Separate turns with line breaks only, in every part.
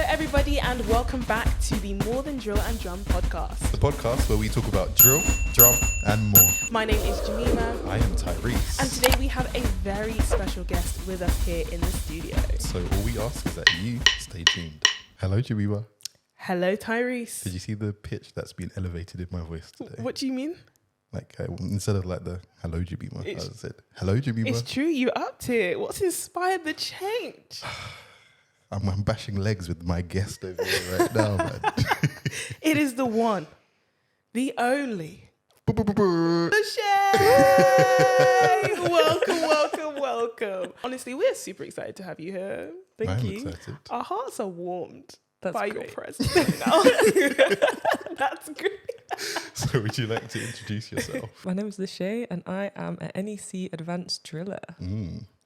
everybody, and welcome back to the More Than Drill and Drum podcast.
The podcast where we talk about drill, drum, and more.
My name is Jemima.
I am Tyreese.
And today we have a very special guest with us here in the studio.
So all we ask is that you stay tuned. Hello, Jemima.
Hello, Tyreese.
Did you see the pitch that's been elevated in my voice today?
What do you mean?
Like instead of like the hello, Jemima, I said hello, Jemima.
It's true, you upped it. What's inspired the change?
I'm bashing legs with my guest over here right now, man.
It is the one, the only. Lashae! Welcome. Honestly, we're super excited to have you here. Thank you.
Excited.
Our hearts are warmed by your
great.
presence right now. That's great.
So would you like to introduce yourself?
My name is Lashae and I am an NEC Advanced Driller.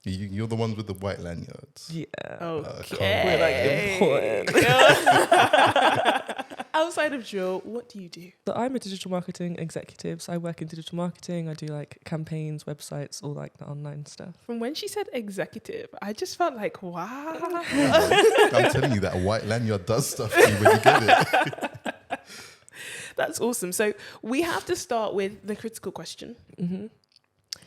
You're the ones with the white lanyards.
Yeah.
Okay.
We're like important.
Outside of drill, what do you do?
So I'm a digital marketing executive. So I work in digital marketing. I do like campaigns, websites, all like the online stuff.
From when she said executive, I just felt like, wow.
I'm telling you that a white lanyard does stuff to you when you get it.
That's awesome. So we have to start with the critical question.
Mm-hmm.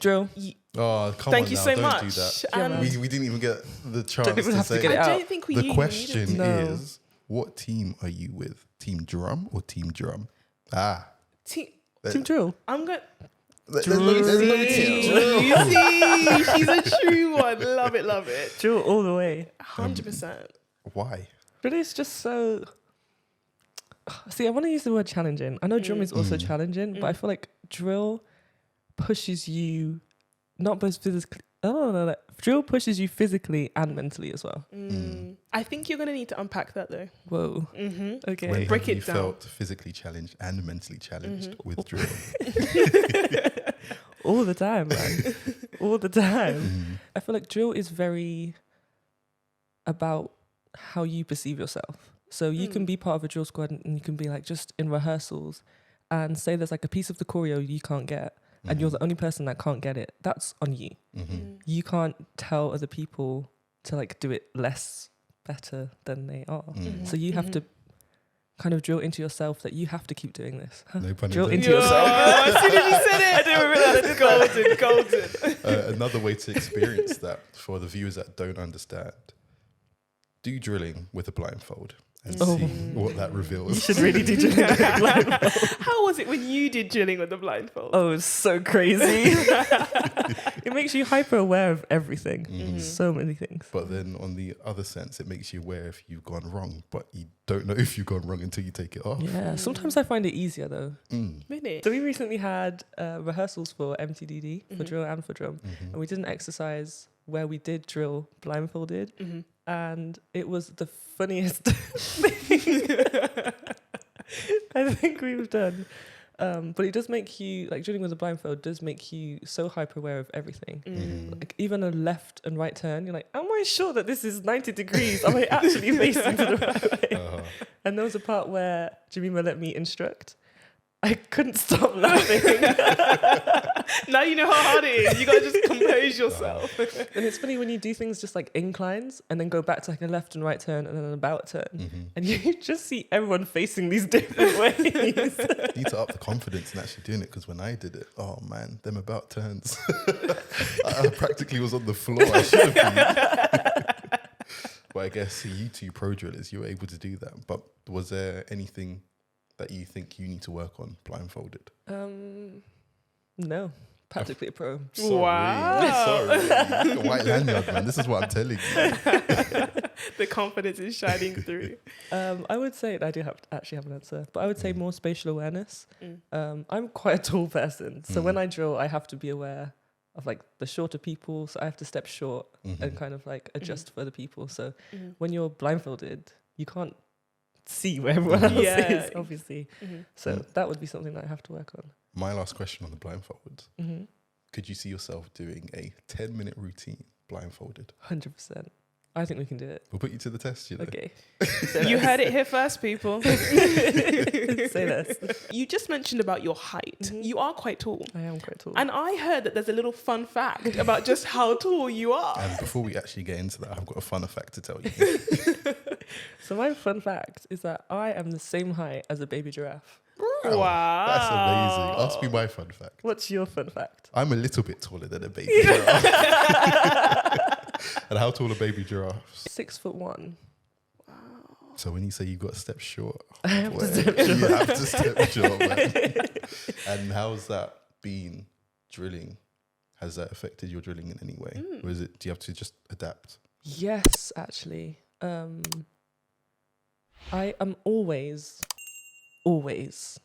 Drill.
Oh, come
Thank
on
you
now,
so
don't
much.
do that.
And
We didn't even get the chance
Don't even
to
have to
say
get it
I
out.
don't think we
The
even
question
needed
No.
is, what team are you with? Team drum or team drum? Ah.
Team.
Team Drill.
I'm going
There's no team drum.
You see, she's a true one. Love it.
Drill all the way.
100%.
Why?
Really, it's just so... See, I want to use the word challenging. I know drum is also challenging, but I feel like drill pushes you not both physically... No. Drill pushes you physically and mentally as well.
I think you're going to need to unpack that though.
Whoa.
Mm-hmm.
Okay.
When
Break
have you
it down.
felt physically challenged and mentally challenged with drill?
All the time, man. All the time. I feel like drill is very about how you perceive yourself. So you can be part of a drill squad and you can be like just in rehearsals and say there's like a piece of the choreo you can't get and you're the only person that can't get it. That's on you. You can't tell other people to like do it less better than they are. So you have to kind of drill into yourself that you have to keep doing this.
No pun
Drill
intended.
into yourself.
As soon as you said it, I didn't realize it's golden.
Another way to experience that for the viewers that don't understand, do drilling with a blindfold and see what that reveals.
You should really do drilling with a blindfold.
How was it when you did drilling with the blindfold?
Oh, it's so crazy. It makes you hyper aware of everything. So many things.
But then on the other sense, it makes you aware if you've gone wrong, but you don't know if you've gone wrong until you take it off.
Yeah, sometimes I find it easier though.
Really?
So we recently had rehearsals for MTDD, for drill and for drum. And we did an exercise where we did drill blindfolded. And it was the funniest thing I think we've done. But it does make you, like drilling with a blindfold does make you so hyper aware of everything. Like even a left and right turn, you're like, am I sure that this is 90 degrees? Am I actually facing to the right way? And there was a part where Jemima let me instruct. I couldn't stop laughing.
Now you know how hard it is. You gotta just compose yourself.
And it's funny when you do things just like inclines and then go back to like a left and right turn and then an about turn. And you just see everyone facing these different ways.
You need to up the confidence in actually doing it, because when I did it, oh man, them about turns. I practically was on the floor. I should have been. But I guess you two pro drillers, you were able to do that. But was there anything that you think you need to work on blindfolded?
No, practically a pro.
Wow.
Sorry. White lanyard, man. This is what I'm telling you.
The confidence is shining through.
I would say, I do actually have an answer, but I would say more spatial awareness. I'm quite a tall person. So when I drill, I have to be aware of like the shorter people. So I have to step short and kind of like adjust for the people. So when you're blindfolded, you can't see where everyone else is, obviously. So that would be something that I have to work on.
My last question on the blindfold. Could you see yourself doing a 10-minute routine blindfolded?
100%. I think we can do it.
We'll put you to the test, you know.
Okay.
You heard it here first, people.
Say less.
You just mentioned about your height.
Mhm.
You are quite tall.
I am quite tall.
And I heard that there's a little fun fact about just how tall you are.
And before we actually get into that, I've got a funner fact to tell you.
So my fun fact is that I am the same height as a baby giraffe.
Wow.
That's amazing. Ask me my fun fact.
What's your fun fact?
I'm a little bit taller than a baby giraffe. And how tall are baby giraffes?
6'1".
So when you say you got to step short,
I have
boy,
to step short.
you have to step short, man. And how's that been drilling? Has that affected your drilling in any way? Or is it, do you have to just adapt?
Yes, actually. I am always the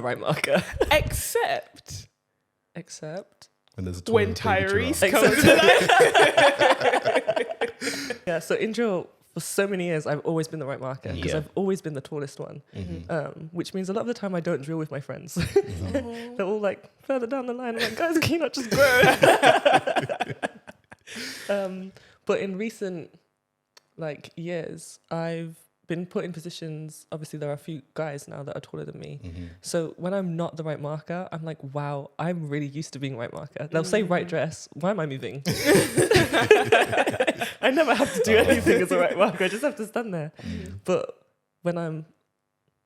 right marker.
Except
When there's a
when
taller baby
Tyreese
giraffe.
comes to
Yeah, so in drill, for so many years, I've always been the right marker because
Yeah.
I've always been the tallest one. Which means a lot of the time I don't drill with my friends. They're all like further down the line. I'm like, guys, can you not just grow? But in recent years, I've been put in positions. Obviously, there are a few guys now that are taller than me. So when I'm not the right marker, I'm like, wow, I'm really used to being right marker. They'll say right dress. Why am I moving? I never have to do anything as a right marker. I just have to stand there. But when I'm,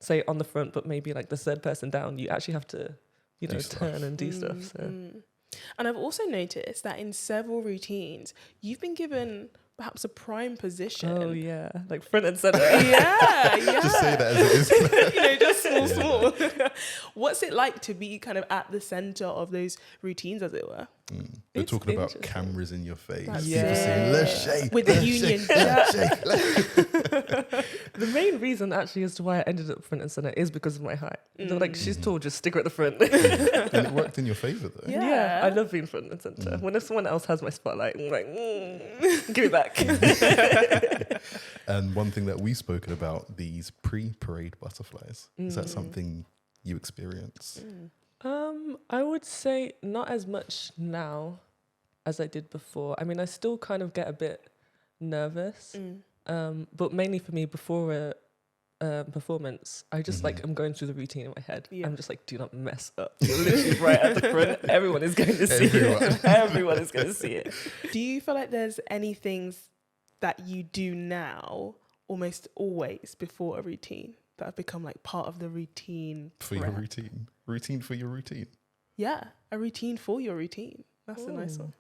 say, on the front, but maybe like the third person down, you actually have to,
Do stuff.
turn and do stuff. So.
And I've also noticed that in several routines, you've been given perhaps a prime position.
Oh yeah, like front and center.
Yeah.
Just say that as it is.
Just small. What's it like to be kind of at the center of those routines, as it were?
We're
It's
talking about
interesting.
cameras in your face.
That's
People
it.
saying, Lashae,
With the
Lashae,
Union
Lashae.
The main reason actually as to why I ended up front and center is because of my height. They're like, she's tall, just stick her at the front.
And it worked in your favour though.
Yeah.
I love being front and center. When someone else has my spotlight, I'm like, give it back.
And one thing that we've spoken about, these pre-parade butterflies. Is that something you experience?
I would say not as much now as I did before. I mean, I still kind of get a bit nervous, but mainly for me before a performance, I just I'm going through the routine in my head.
Yeah.
I'm just like, do not mess up. You're literally right at the front. Everyone is going to see it. Everyone is going to see it.
Do you feel like there's any things that you do now almost always before a routine that have become like part of the routine
For your
prep?
routine? Routine for your routine.
Yeah, a routine for your routine. That's a nice one.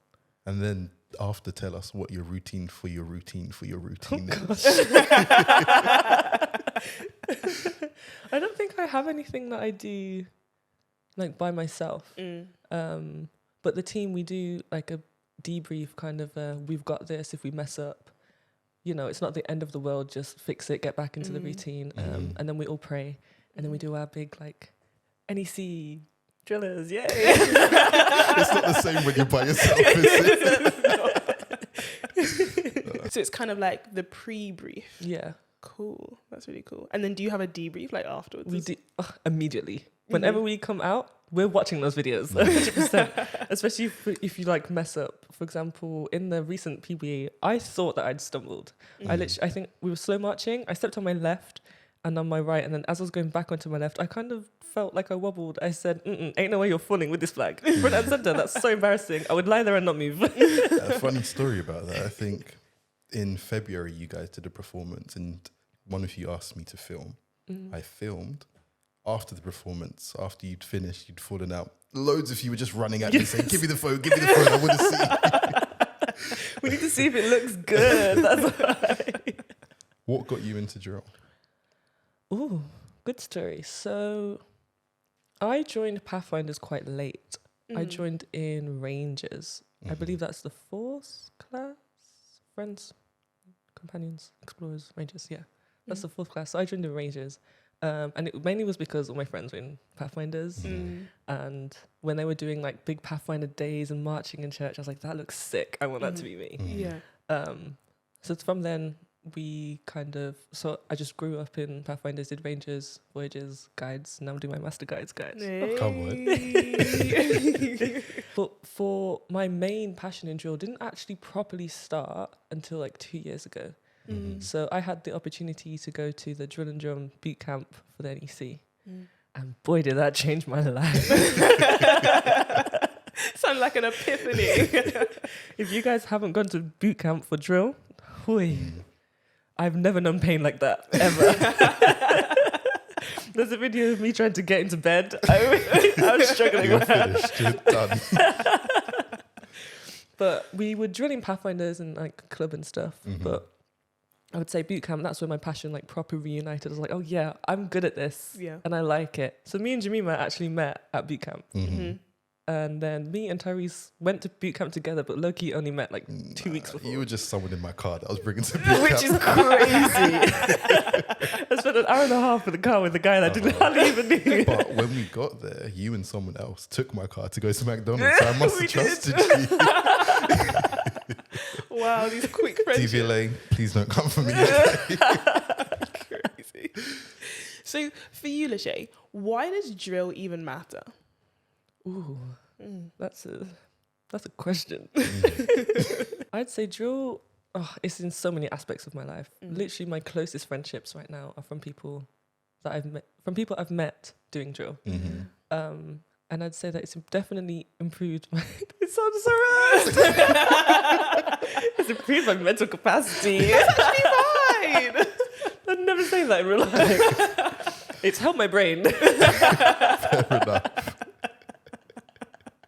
And then after, tell us what your routine for your routine for your routine is.
I don't think I have anything that I do like by myself. But the team, we do like a debrief kind of, we've got this. If we mess up, it's not the end of the world, just fix it, get back into the routine. And then we all pray. And then we do our big like NEC drillers, yay.
It's not the same when you're by yourself, is it?
So it's kind of like the pre-brief.
Yeah.
Cool. That's really cool. And then do you have a debrief like afterwards?
We do immediately. Whenever we come out, we're watching those videos 100%. Especially if you like mess up. For example, in the recent PBE, I thought that I'd stumbled. I think we were slow marching. I stepped on my left and on my right, and then as I was going back onto my left, I kind of felt like I wobbled. I said, ain't no way you're falling with this flag. Front and center, that's so embarrassing. I would lie there and not move.
A funny story about that. I think in February you guys did a performance and one of you asked me to film. I filmed. After the performance, after you'd finished, you'd fallen out. Loads of you were just running at me saying, give me the phone, I want to see.
We need to see if it looks good. That's why.
What got you into drill?
Ooh, good story. So I joined Pathfinders quite late. I joined in Rangers. I believe that's the 4th class. Friends, Companions, Explorers, Rangers. Yeah, that's the 4th class. So I joined in Rangers. And it mainly was because all my friends were in Pathfinders. And when they were doing like big Pathfinder days and marching in church, I was like, that looks sick. I want that to be me.
Yeah.
So from then, I just grew up in Pathfinders, did Rangers, Voyages, Guides. Now I'm doing my Master Guides.
Hey.
Come on.
But for my main passion in drill didn't actually properly start until like 2 years ago. So I had the opportunity to go to the drill and drum boot camp for the NEC. And boy, did that change my life.
Sounds like an epiphany.
If you guys haven't gone to boot camp for drill, I've never known pain like that, ever. There's a video of me trying to get into bed. I was struggling.
You're finished. You're done.
But we were drilling Pathfinders and like club and stuff. But I would say boot camp, that's where my passion like proper reunited. I was like, oh yeah, I'm good at this.
Yeah.
And I like it. So me and Jemima actually met at boot camp. And then me and Tyreese went to boot camp together, but low-key only met like 2 weeks before.
You were just someone in my car that I was bringing to boot camp.
Which is crazy. I spent an hour and a half in the car with a guy that I didn't hardly even knew.
But when we got there, you and someone else took my car to go to McDonald's. So I must have trusted you.
Wow, these quick friendships.
DVLA, please don't come for me.
Crazy. So for you, Lashae, why does drill even matter?
Ooh, that's a question. I'd say drill, it's in so many aspects of my life. Literally my closest friendships right now are from people that I've met doing drill. And I'd say that it's definitely improved my... It sounds so right. It's improved my mental capacity.
It's actually fine.
I'd never say that in real life. It's helped my brain.
Fair enough.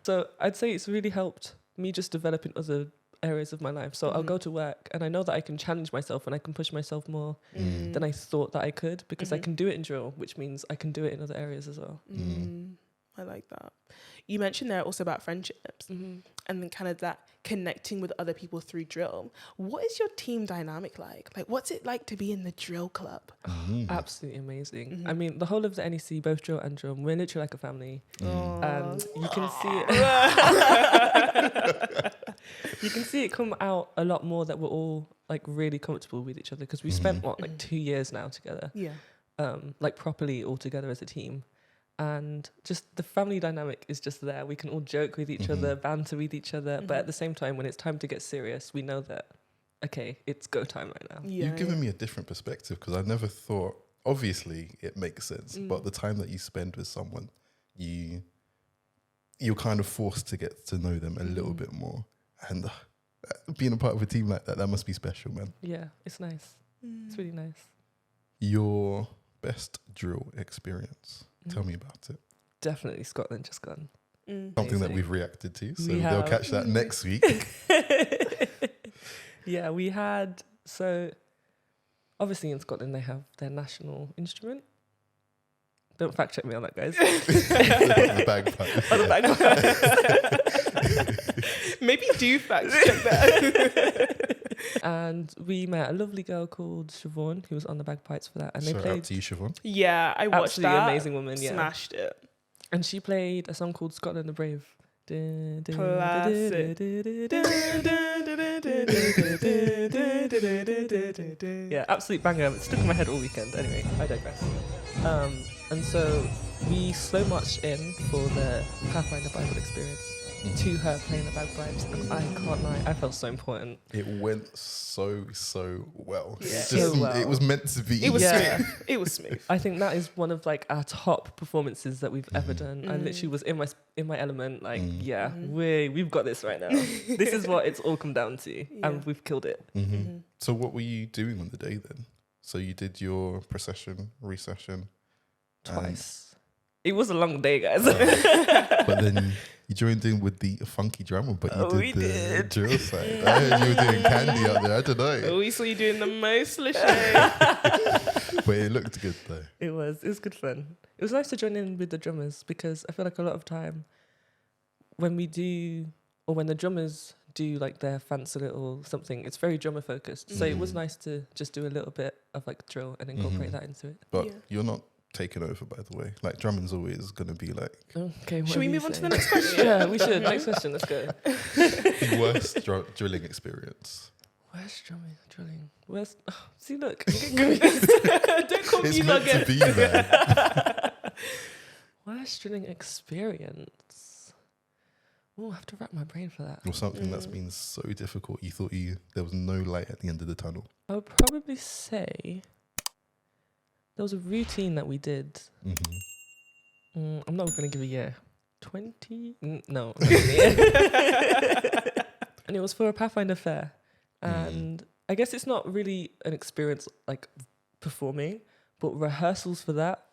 So I'd say it's really helped me just develop in other areas of my life. So I'll go to work and I know that I can challenge myself and I can push myself more than I thought that I could, because I can do it in drill, which means I can do it in other areas as well.
I like that. You mentioned there also about friendships and then kind of that connecting with other people through drill. What is your team dynamic like? Like, what's it like to be in the drill club?
Absolutely amazing. I mean, the whole of the NEC, both drill and drum, we're literally like a family. And you can see it. You can see it come out a lot more that we're all like really comfortable with each other, because we spent 2 years now together.
Yeah.
Like properly all together as a team. And just the family dynamic is just there. We can all joke with each other, banter with each other, but at the same time, when it's time to get serious, we know that, okay, it's go time right now.
Yeah.
You've given me a different perspective, because I never thought, obviously it makes sense, but the time that you spend with someone, you're kind of forced to get to know them a little bit more. And being a part of a team like that must be special, man.
Yeah, it's nice. It's really nice.
Your best drill experience. Tell me about it.
Definitely Scotland just gone.
Something that we've reacted to, so
We
they'll
have.
catch that next week.
Yeah, we had, so obviously in Scotland they have their national instrument. Don't fact check me on that, guys.
The bagpipe.
On the bagpipes.
Maybe do fact check that.
And we met a lovely girl called Siobhan who was on the bagpipes for that. And they
Shout out
played
to you, Siobhan.
Yeah, I watched
absolutely
that.
amazing woman, yeah.
Smashed it.
And she played a song called Scotland the Brave.
Classic.
Yeah, absolute banger. It stuck in my head all weekend. Anyway, I digress. And so we slow marched in for the Pathfinder Bible experience to her playing the bagpipes, and I can't lie, I felt so important.
It went so well.
Yeah.
It's
So
just,
well.
It was meant to be.
It was
Yeah.
smooth. It was smooth.
I think that is one of like our top performances that we've ever done. I literally was in my element. Like, we've got this right now. This is what it's all come down to, and we've killed it.
So what were you doing on the day then? So you did your procession, recession.
Twice. It was a long day, guys.
But then you joined in with the funky drummer, but you
We
did the
did.
drill side. I heard you were doing candy out there. I don't know.
We saw you doing the most, Lashae.
But it looked good though.
It was good fun. It was nice to join in with the drummers, because I feel like a lot of time when we do, or when the drummers do like their fancy little something, it's very drummer focused. So it was nice to just do a little bit of like drill and incorporate that into it.
But
Yeah.
you're not taking over, by the way. Like drumming's always going to be like
Okay,
Should we move on to the next question?
Yeah, we should. Next question, let's go.
the worst drilling experience.
Where's drilling? Where's... Oh, see, look. I'm getting confused.
Don't
It's
confuse our
meant to
guests.
be, man.
Worst drilling experience? Oh, I have to rack my brain for that.
Or something that's been so difficult you thought there was no light at the end of the tunnel.
I would probably say there was a routine that we did.
Mm-hmm.
I'm not going to give a year. 20? No. And it was for a Pathfinder fair. And I guess it's not really an experience like performing, but rehearsals for that,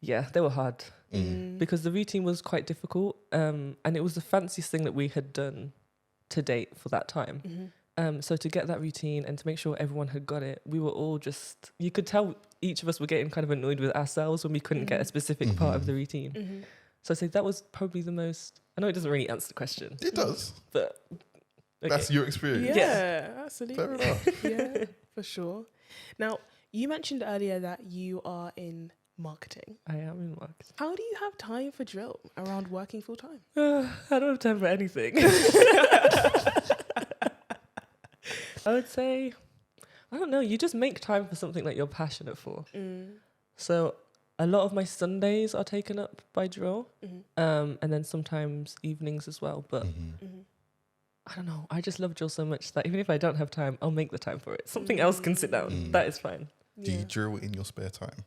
yeah, they were hard. Because the routine was quite difficult. And it was the fanciest thing that we had done to date for that time. So to get that routine and to make sure everyone had got it, we were all just, you could tell each of us were getting kind of annoyed with ourselves when we couldn't get a specific part of the routine. So I'd say that was probably the most, I know it doesn't really answer the question.
It does.
But okay.
That's your experience.
Yeah, absolutely.
Fair enough.
Yeah, for sure. Now, you mentioned earlier that you are in marketing.
I am in marketing.
How do you have time for drill around working full time?
I don't have time for anything. I would say, I don't know, you just make time for something that you're passionate for. So a lot of my Sundays are taken up by drill, and then sometimes evenings as well. But I don't know, I just love drill so much that even if I don't have time, I'll make the time for it. Something else can sit down. That is fine.
Do you drill in your spare time?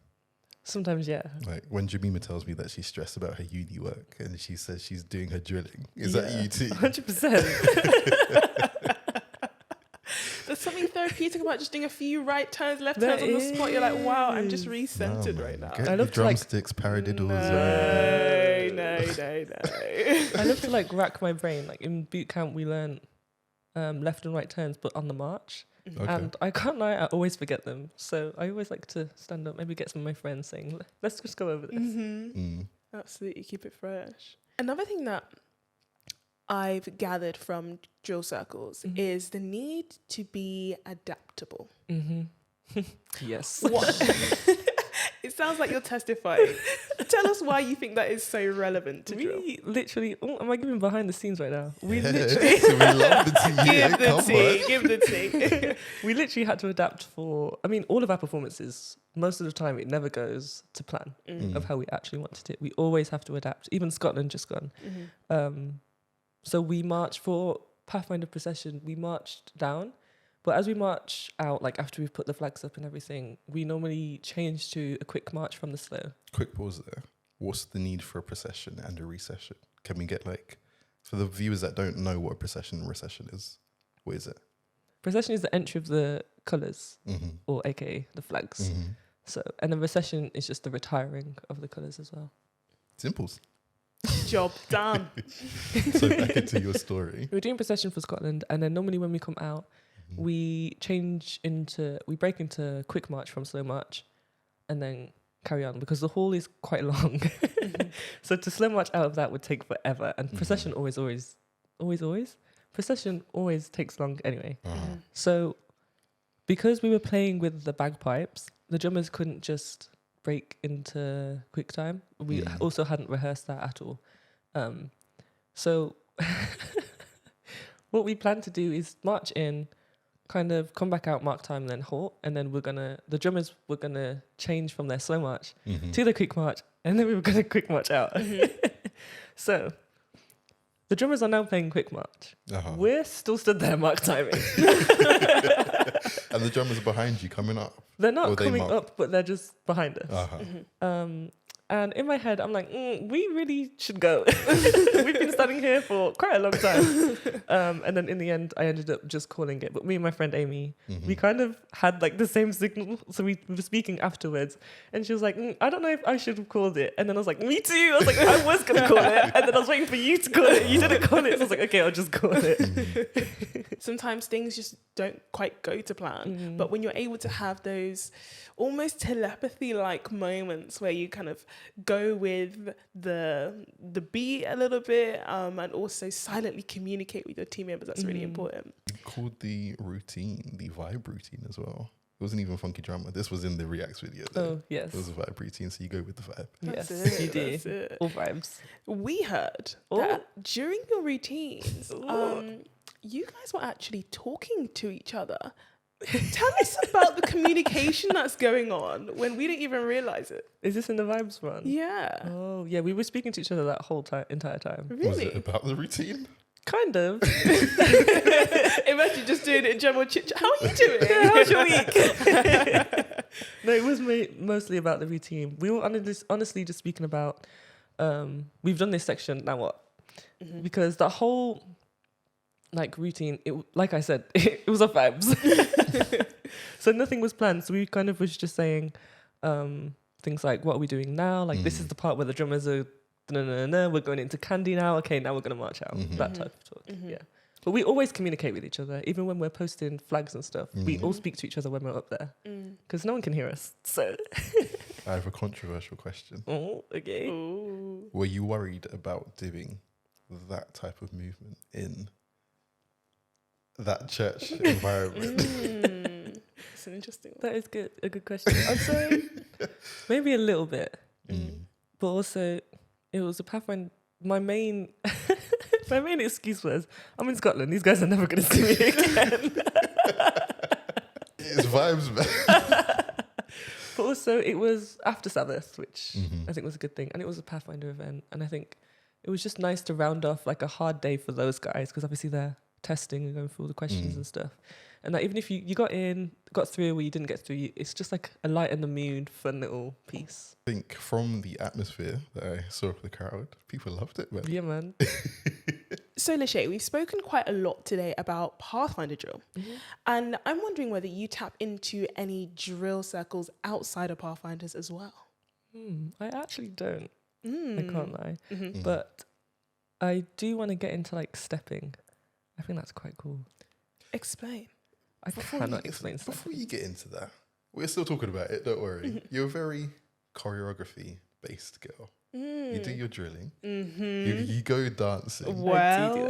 Sometimes, yeah.
Like when Jemima tells me that she's stressed about her uni work and she says she's doing her drilling, is that you too?
100%.
There's something therapeutic about just doing a few right turns, left turns on the spot. You're like, wow, I'm just recentered right now.
Get
I
your
love to, like,
drumsticks, paradiddles.
No.
I love to like rack my brain. Like in boot camp, we learn left and right turns, but on the march.
Okay.
And I can't lie, I always forget them. So I always like to stand up, maybe get some of my friends saying, let's just go over this.
Absolutely, keep it fresh. Another thing that I've gathered from drill circles is the need to be adaptable.
Yes.
What? It sounds like you're testifying. Tell us why you think that is so relevant to drill.
We literally, am I giving behind the scenes right now? We
Yeah,
literally,
so we love the tea. Yeah,
Give the tea.
we literally had to adapt for, I mean, all of our performances, most of the time it never goes to plan of how we actually wanted it. We always have to adapt. Even Scotland just gone. So we marched for Pathfinder procession, we marched down. But as we march out, like after we've put the flags up and everything, we normally change to a quick march from the slow.
Quick pause there. What's the need for a procession and a recession? Can we get like, for the viewers that don't know what a procession and recession is, what is it?
Procession is the entry of the colours, or aka the flags. So, and the recession is just the retiring of the colours as well.
Simples.
Job done.
So back into your story.
We're doing procession for Scotland, and then normally when we come out, we break into quick march from slow march, and then carry on because the hall is quite long. So to slow march out of that would take forever, and procession always. Procession always takes long anyway. So because we were playing with the bagpipes, the drummers couldn't just break into quick time. We also hadn't rehearsed that at all. So what we plan to do is march in, kind of come back out, mark time, then halt, and then the drummers were gonna change from their slow march to the quick march, and then we were gonna quick march out. So the drummers are now playing quick march. We're still stood there mark timing.
And the drummers are behind you coming up.
They're not coming up, but they're just behind us. And in my head, I'm like, we really should go. We've been standing here for quite a long time. And then in the end, I ended up just calling it. But me and my friend Amy, we kind of had like the same signal. So we were speaking afterwards. And she was like, I don't know if I should have called it. And then I was like, me too. I was like, I was going to call it. And then I was waiting for you to call it. You didn't call it. So I was like, okay, I'll just call it.
Sometimes things just don't quite go to plan. But when you're able to have those almost telepathy-like moments where you kind of go with the beat a little bit, and also silently communicate with your team members, that's really important.
You called the routine the vibe routine as well. It wasn't even funky drama. This was in the Reacts video though.
Oh, yes.
It was a vibe routine, so you go with the vibe.
Yes,
That's it,
you do.
that's it.
All vibes.
We heard that during your routines, You guys were actually talking to each other. Tell us about the communication that's going on when we didn't even realize it.
Is this in the vibes one?
Yeah.
Oh, yeah. We were speaking to each other that whole entire time.
Really?
Was it about the routine?
Kind of.
Imagine just doing it in general chit chat. How are you doing?
Yeah, how's your week? No, it was mostly about the routine. We were honestly just speaking about, we've done this section, now what?
Mm-hmm.
Because the whole routine, like I said, it was our vibes. So nothing was planned. So we kind of was just saying things like, what are we doing now? Like, this is the part where the drummers are, we're going into candy now. Okay, now we're going to march out. That type of talk, yeah. But we always communicate with each other, even when we're posting flags and stuff. We all speak to each other when we're up there, because no one can hear us. So
I have a controversial question.
oh, okay.
Ooh.
Were you worried about doing that type of movement in that church environment?
It's an interesting one.
That is good. A good question. I'd say maybe a little bit, but also it was a pathfinder. My main excuse was, I'm in Scotland. These guys are never going to see me again.
It's vibes, man.
But also it was after Sabbath, which I think was a good thing, and it was a Pathfinder event, and I think it was just nice to round off like a hard day for those guys, because obviously they're testing and going through all the questions and stuff. And like, even if you got through or you didn't get through, it's just like a light in the mood, fun little piece.
I think from the atmosphere that I saw of the crowd, people loved it, man.
Yeah, man.
So, Lashae, we've spoken quite a lot today about Pathfinder drill. And I'm wondering whether you tap into any drill circles outside of Pathfinders as well.
I actually don't. I can't lie. But I do want to get into like stepping. I think that's quite cool.
Explain.
I cannot explain stuff.
Before you get into that, we're still talking about it, don't worry. You're a very choreography-based girl. You do your drilling. You go dancing.
Well,
I do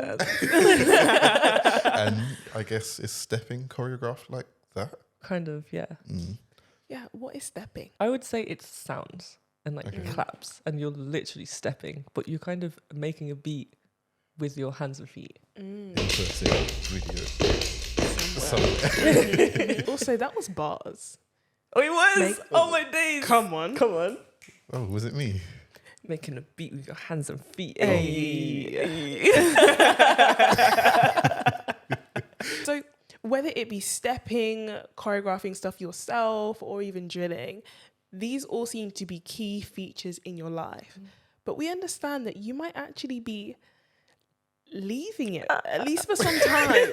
that.
And I guess is stepping choreographed like that?
Kind of, yeah.
yeah, what is stepping?
I would say it's sounds and like claps, and you're literally stepping, but you're kind of making a beat with your hands and feet.
Interesting video.
Also, that was bars.
Oh, it was? Oh, my days.
Come on.
Oh, was it me?
Making a beat with your hands and feet.
Hey. So whether it be stepping, choreographing stuff yourself, or even drilling, these all seem to be key features in your life. But we understand that you might actually be leaving it, at least for some time.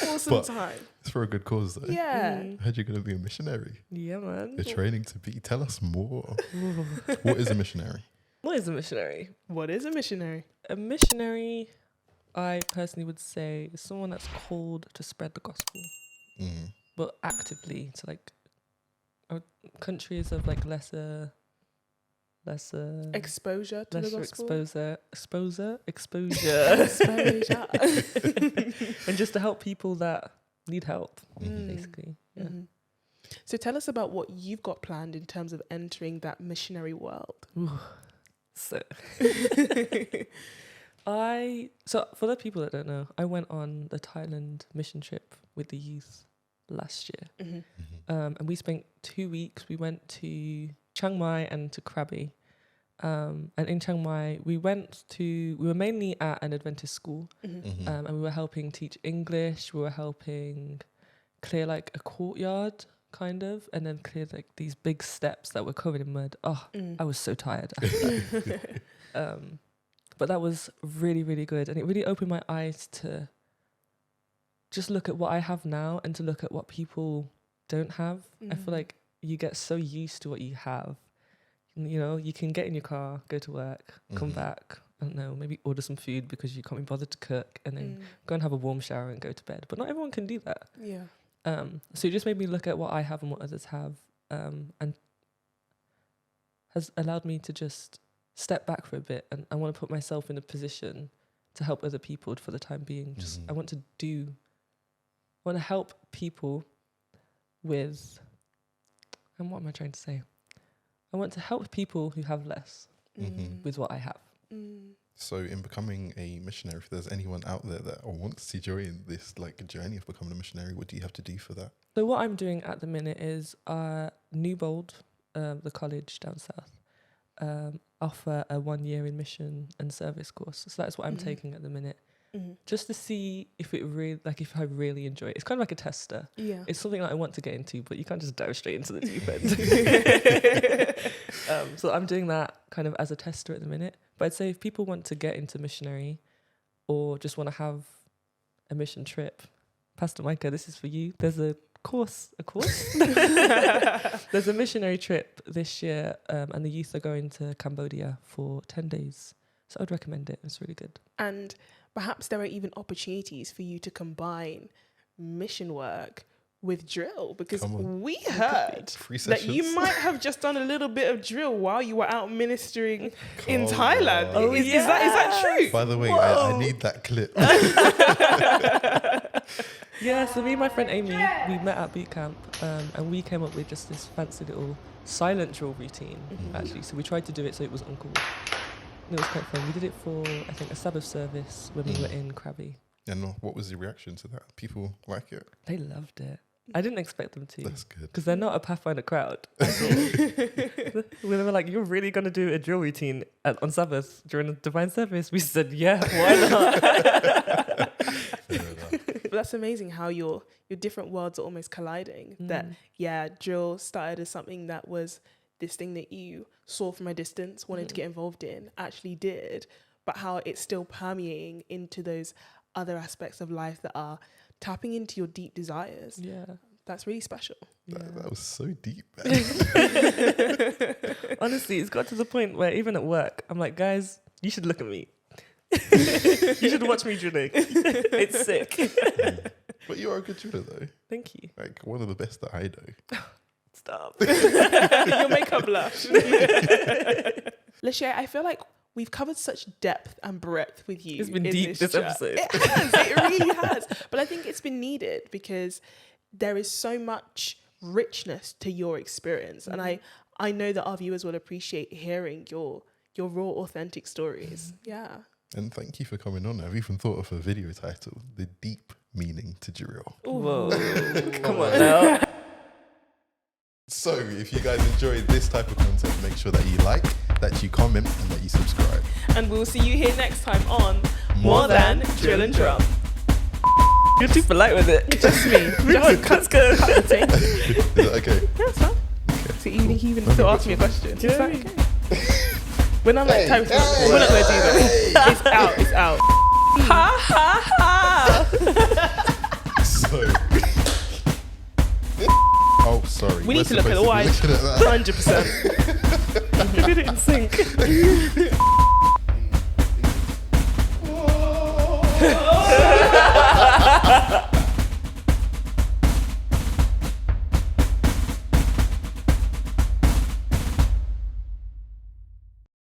It's for a good cause, though.
Yeah.
I heard you're going to be a missionary.
Yeah, man.
You're training to be. Tell us more. What is a missionary?
What is a missionary?
What is a missionary?
A missionary, I personally would say, is someone that's called to spread the gospel, but actively to like countries of like lesser
Exposure to the gospel.
exposure,
Exposure.
and just to help people that need help, basically. Yeah.
So tell us about what you've got planned in terms of entering that missionary world.
So for the people that don't know, I went on the Thailand mission trip with the youth last year. And we spent 2 weeks. We went to Chiang Mai and to Krabi. And in Chiang Mai, we were mainly at an Adventist school, and we were helping teach English. We were helping clear like a courtyard, kind of, and then clear like these big steps that were covered in mud. I was so tired after that. But that was really, really good. And it really opened my eyes to just look at what I have now and to look at what people don't have. I feel like you get so used to what you have. You know, you can get in your car, go to work, come back, I don't know, maybe order some food because you can't be bothered to cook, and then go and have a warm shower and go to bed. But not everyone can do that.
Yeah.
So it just made me look at what I have and what others have, and has allowed me to just step back for a bit, and I want to put myself in a position to help other people for the time being. Just I want to help people with, and what am I trying to say? I want to help people who have less with what I have.
So in becoming a missionary, if there's anyone out there that wants to join this like journey of becoming a missionary, what do you have to do for that?
So what I'm doing at the minute is Newbold, the college down south, offer a 1 year in mission and service course. So that's what I'm taking at the minute. Just to see if it really, like, if I really enjoy it. It's kind of like a tester.
Yeah.
It's something that I want to get into, but you can't just dive straight into the deep end. So I'm doing that kind of as a tester at the minute. But I'd say if people want to get into missionary or just want to have a mission trip, Pastor Micah, this is for you. There's a course? There's a missionary trip this year, and the youth are going to Cambodia for 10 days. So I'd recommend it. It's really good.
And perhaps there are even opportunities for you to combine mission work with drill, because we heard that you might have just done a little bit of drill while you were out ministering in Thailand.
Oh,
is that true?
By the way, I need that clip.
Yeah, so me and my friend Amy, we met at boot camp, and we came up with just this fancy little silent drill routine, actually. So we tried to do it so it was uncalled. And it was quite fun. We did it for, I think, a Sabbath service when we were in Krabi.
And what was the reaction to that? People like it?
They loved it. I didn't expect them to.
That's good.
Because they're not a Pathfinder crowd. They were like, you're really going to do a drill routine on Sabbath during a divine service? We said, yeah, why not?
But that's amazing how your different worlds are almost colliding. That, drill started as something that was this thing that you saw from a distance, wanted to get involved in, actually did, but how it's still permeating into those other aspects of life that are tapping into your deep desires.
Yeah.
That's really special.
That was so deep, man.
Honestly, it's got to the point where even at work, I'm like, guys, you should look at me. You should watch me drilling. It's sick.
But you are a good driller, though.
Thank you.
Like, one of the best that I know.
Stop.
You'll make her blush. Lashae, I feel like we've covered such depth and breadth with you.
It's been deep, this episode.
It has. It really has. But I think it's been needed because there is so much richness to your experience. And I know that our viewers will appreciate hearing your raw, authentic stories. Yeah.
And thank you for coming on. I've even thought of a video title, The Deep Meaning to Drill.
Whoa. Come on now.
So if you guys enjoyed this type of content, make sure that you like, that you comment, and that you subscribe.
And we'll see you here next time on More Than Drill and Drum.
You're too polite with it.
Just me. Let's go. Cut the tape.
Is that okay?
Yeah, it's fine.
Okay.
So you even still ask me a question.
Do you know what I
It's
mean?
okay. When I'm like, Tyreese, we're not going to do that. It's out. It's out. Ha ha ha.
So... Oh, sorry.
We need to look at the wide. 100%.
We did it in sync.